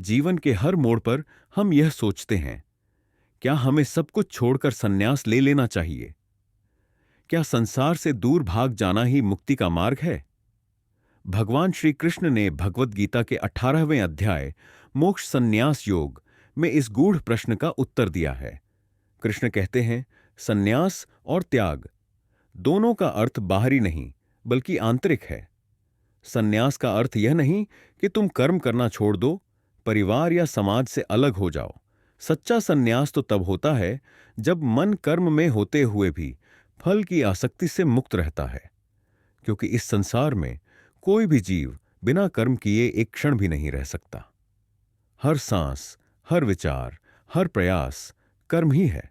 जीवन के हर मोड़ पर हम यह सोचते हैं, क्या हमें सब कुछ छोड़कर संन्यास ले लेना चाहिए? क्या संसार से दूर भाग जाना ही मुक्ति का मार्ग है? भगवान श्री कृष्ण ने भगवत गीता के 18वें अध्याय मोक्ष संन्यास योग में इस गूढ़ प्रश्न का उत्तर दिया है। कृष्ण कहते हैं, संन्यास और त्याग दोनों का अर्थ बाहरी नहीं बल्कि आंतरिक है। संन्यास का अर्थ यह नहीं कि तुम कर्म करना छोड़ दो, परिवार या समाज से अलग हो जाओ। सच्चा संन्यास तो तब होता है जब मन कर्म में होते हुए भी फल की आसक्ति से मुक्त रहता है, क्योंकि इस संसार में कोई भी जीव बिना कर्म किए एक क्षण भी नहीं रह सकता। हर सांस, हर विचार, हर प्रयास कर्म ही है।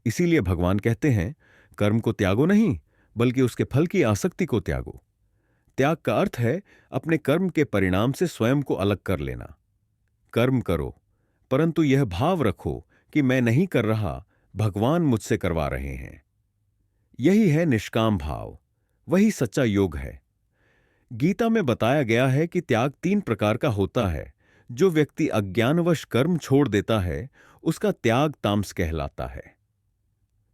इसीलिए भगवान कहते हैं, कर्म को त्यागो नहीं बल्कि उसके फल की आसक्ति को त्यागो। त्याग का अर्थ है अपने कर्म के परिणाम से स्वयं को अलग कर लेना। कर्म करो, परंतु यह भाव रखो कि मैं नहीं कर रहा, भगवान मुझसे करवा रहे हैं। यही है निष्काम भाव, वही सच्चा योग है। गीता में बताया गया है कि त्याग 3 प्रकार का होता है। जो व्यक्ति अज्ञानवश कर्म छोड़ देता है, उसका त्याग तामस कहलाता है।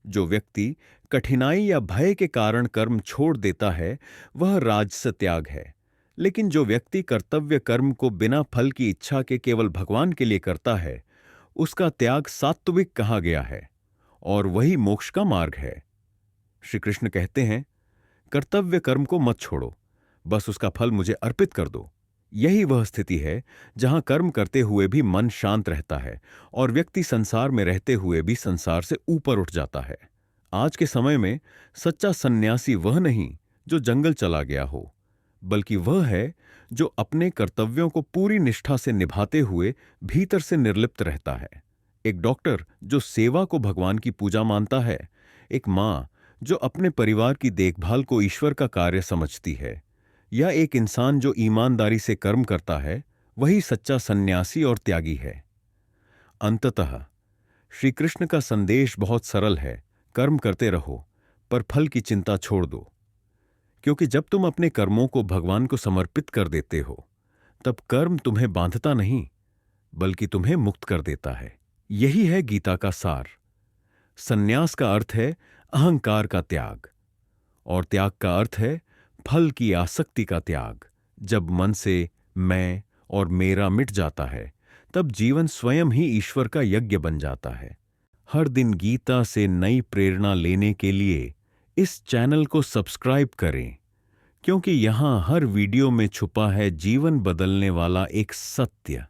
जो व्यक्ति कठिनाई या भय के कारण कर्म छोड़ देता है, वह राजस त्याग है। लेकिन जो व्यक्ति कर्तव्य कर्म को बिना फल की इच्छा के केवल भगवान के लिए करता है, उसका त्याग सात्विक कहा गया है, और वही मोक्ष का मार्ग है। श्री कृष्ण कहते हैं, कर्तव्य कर्म को मत छोड़ो, बस उसका फल मुझे अर्पित कर दो। यही वह स्थिति है जहां कर्म करते हुए भी मन शांत रहता है और व्यक्ति संसार में रहते हुए भी संसार से ऊपर उठ जाता है। आज के समय में सच्चा सन्यासी वह नहीं जो जंगल चला गया हो, बल्कि वह है जो अपने कर्तव्यों को पूरी निष्ठा से निभाते हुए भीतर से निर्लिप्त रहता है। एक डॉक्टर जो सेवा को भगवान की पूजा मानता है, एक मां जो अपने परिवार की देखभाल को ईश्वर का कार्य समझती है, या एक इंसान जो ईमानदारी से कर्म करता है, वही सच्चा सन्यासी और त्यागी है। अंततः श्री कृष्ण का संदेश बहुत सरल है, कर्म करते रहो पर फल की चिंता छोड़ दो। क्योंकि जब तुम अपने कर्मों को भगवान को समर्पित कर देते हो, तब कर्म तुम्हें बांधता नहीं बल्कि तुम्हें मुक्त कर देता है। यही है गीता का सार। संन्यास का अर्थ है अहंकार का त्याग, और त्याग का अर्थ है फल की आसक्ति का त्याग। जब मन से मैं और मेरा मिट जाता है, तब जीवन स्वयं ही ईश्वर का यज्ञ बन जाता है। हर दिन गीता से नई प्रेरणा लेने के लिए इस चैनल को सब्सक्राइब करें, क्योंकि यहां हर वीडियो में छुपा है जीवन बदलने वाला एक सत्य।